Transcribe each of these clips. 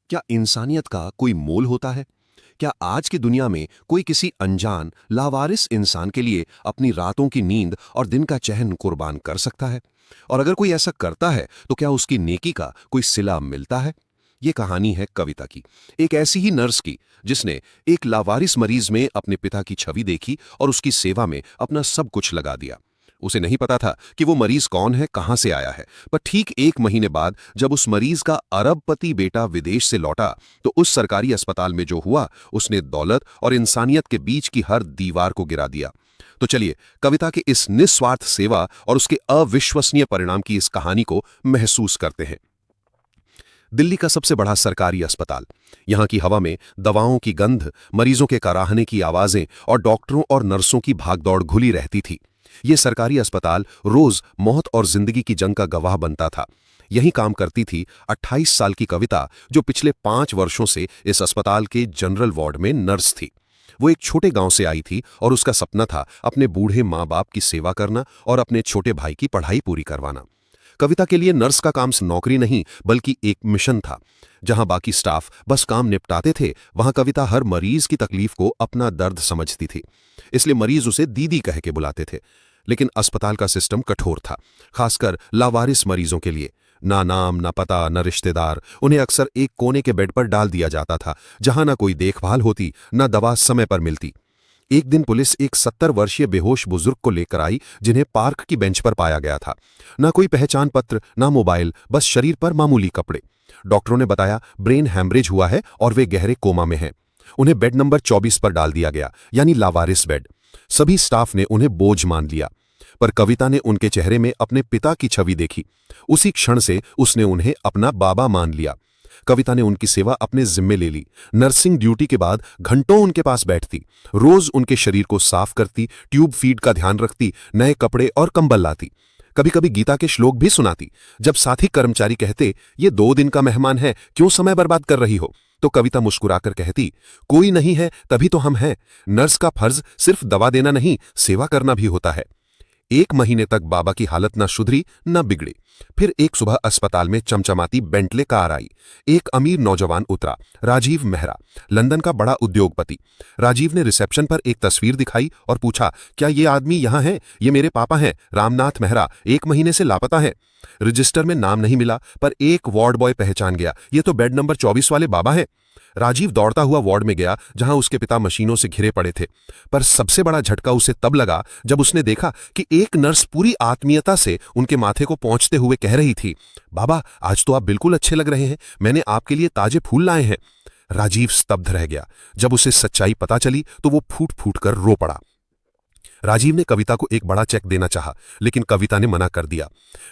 क्या इंसानियत का कोई मोल होता है? क्या आज की दुनिया में कोई किसी अनजान, लावारिस इंसान के लिए अपनी रातों की नींद और दिन का चैन कुर्बान कर सकता है? और अगर कोई ऐसा करता है, तो क्या उसकी नेकी का कोई सिला मिलता है? ये कहानी है कविता की, एक ऐसी ही नर्स की जिसने एक लावारिस मरीज में अपने पिता की छवि देखी और उसकी सेवा में अपना सब कुछ लगा दिया। उसे नहीं पता था कि वो मरीज कौन है, कहां से आया है, पर ठीक 1 महीने बाद जब उस मरीज का अरबपति बेटा विदेश से लौटा, तो उस सरकारी अस्पताल में जो हुआ, उसने दौलत और इंसानियत के बीच की हर दीवार को गिरा दिया। तो चलिए, कविता के इस निस्वार्थ सेवा और उसके अविश्वसनीय परिणाम की इस कहानी को महसूस करते हैं। दिल्ली का सबसे बड़ा सरकारी अस्पताल। यहाँ की हवा में दवाओं की गंध, मरीजों के कराहने की आवाजें और डॉक्टरों और नर्सों की भागदौड़ घुली रहती थी। ये सरकारी अस्पताल रोज मौत और जिंदगी की जंग का गवाह बनता था। यहीं काम करती थी 28 साल की कविता, जो पिछले 5 वर्षों से इस अस्पताल के जनरल वार्ड में नर्स थी। वो एक छोटे गांव से आई थी और उसका सपना था अपने बूढ़े माँ बाप की सेवा करना और अपने छोटे भाई की पढ़ाई पूरी करवाना। कविता के लिए नर्स का काम नौकरी नहीं, बल्कि एक मिशन था। जहां बाकी स्टाफ बस काम निपटाते थे, वहां कविता हर मरीज की तकलीफ को अपना दर्द समझती थी। इसलिए मरीज उसे दीदी कह के बुलाते थे। लेकिन अस्पताल का सिस्टम कठोर था, खासकर लावारिस मरीजों के लिए। ना नाम, ना पता, ना रिश्तेदार। उन्हें अक्सर एक कोने के बेड पर डाल दिया जाता था, जहां ना कोई देखभाल होती, ना दवा समय पर मिलती। एक दिन पुलिस एक 70 वर्षीय बेहोश बुजुर्ग को लेकर आई, जिन्हें पार्क की बेंच पर पाया गया था। ना कोई पहचान पत्र, ना मोबाइल, बस शरीर पर मामूली कपड़े। डॉक्टरों ने बताया ब्रेन हैमरेज हुआ है और वे गहरे कोमा में हैं। उन्हें बेड नंबर 24 पर डाल दिया गया, यानी लावारिस बेड। सभी स्टाफ ने उन्हें बोझ मान लिया, पर कविता ने उनके चेहरे में अपने पिता की छवि देखी। उसी क्षण से उसने उन्हें अपना बाबा मान लिया। कविता ने उनकी सेवा अपने जिम्मे ले ली। नर्सिंग ड्यूटी के बाद घंटों उनके पास बैठती, रोज उनके शरीर को साफ करती, ट्यूब फीड का ध्यान रखती, नए कपड़े और कंबल लाती। कभी कभी गीता के श्लोक भी सुनाती। जब साथी कर्मचारी कहते, ये 2 दिन का मेहमान है, क्यों समय बर्बाद कर रही हो, तो कविता मुस्कुराकर कहती, कोई नहीं है तभी तो हम हैं। नर्स का फर्ज सिर्फ दवा देना नहीं, सेवा करना भी होता है। 1 महीने तक बाबा की हालत न सुधरी न बिगड़ी। फिर एक सुबह अस्पताल में चमचमाती बेंटले कार आई। एक अमीर नौजवान उतरा, राजीव मेहरा, लंदन का बड़ा उद्योगपति। राजीव ने रिसेप्शन पर एक तस्वीर दिखाई और पूछा, क्या ये आदमी यहाँ है? ये मेरे पापा हैं, रामनाथ मेहरा, 1 महीने से लापता है। रजिस्टर में नाम नहीं मिला, पर एक वार्ड बॉय पहचान गया, ये तो बेड नंबर 24 वाले बाबा हैं। राजीव दौड़ता हुआ वार्ड में गया, जहां उसके पिता मशीनों से घिरे पड़े थे। पर सबसे बड़ा झटका उसे तब लगा जब उसने देखा कि एक नर्स पूरी आत्मीयता से उनके माथे को पहुंचते हुए कह रही थी, बाबा आज तो आप बिल्कुल अच्छे लग रहे हैं, मैंने आपके लिए ताजे फूल लाए हैं। राजीव स्तब्ध रह गया। जब उसे सच्चाई पता चली तो वो फूट फूट कर रो पड़ा। राजीव ने कविता को एक बड़ा चेक देना चाहा, लेकिन कविता ने मना कर दिया।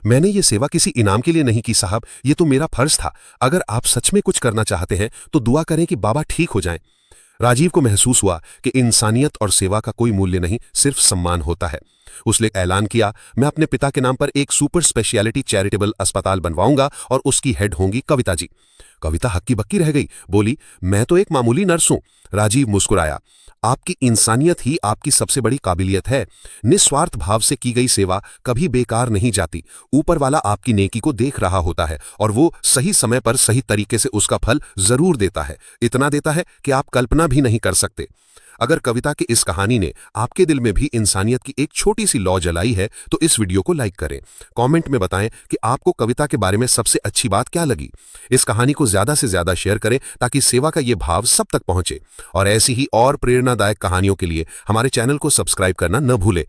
मैंने ये सेवा किसी इनाम के लिए नहीं की साहब, ये तो मेरा फर्ज था। अगर आप सच में कुछ करना चाहते हैं तो दुआ करें कि बाबा ठीक हो जाएं। राजीव को महसूस हुआ कि इंसानियत और सेवा का कोई मूल्य नहीं, सिर्फ सम्मान होता है। उसने ऐलान किया, मैं अपने पिता के नाम पर एक सुपर स्पेशियलिटी चैरिटेबल अस्पताल बनवाऊंगा और उसकी हेड होंगी कविता जी। कविता हक्की बक्की रह गई, बोली, मैं तो एक मामूली नर्स हूं। राजीव मुस्कुराया, आपकी इंसानियत ही आपकी सबसे बड़ी काबिलियत है। निस्वार्थ भाव से की गई सेवा कभी बेकार नहीं जाती। ऊपर वाला आपकी नेकी को देख रहा होता है और वो सही समय पर सही तरीके से उसका फल जरूर देता है। इतना देता है कि आप कल्पना भी नहीं कर सकते। अगर कविता की इस कहानी ने आपके दिल में भी इंसानियत की एक छोटी सी लौ जलाई है, तो इस वीडियो को लाइक करें। कमेंट में बताएं कि आपको कविता के बारे में सबसे अच्छी बात क्या लगी। इस कहानी को ज्यादा से ज्यादा शेयर करें ताकि सेवा का ये भाव सब तक पहुंचे। और ऐसी ही और प्रेरणादायक कहानियों के लिए हमारे चैनल को सब्सक्राइब करना न भूलें।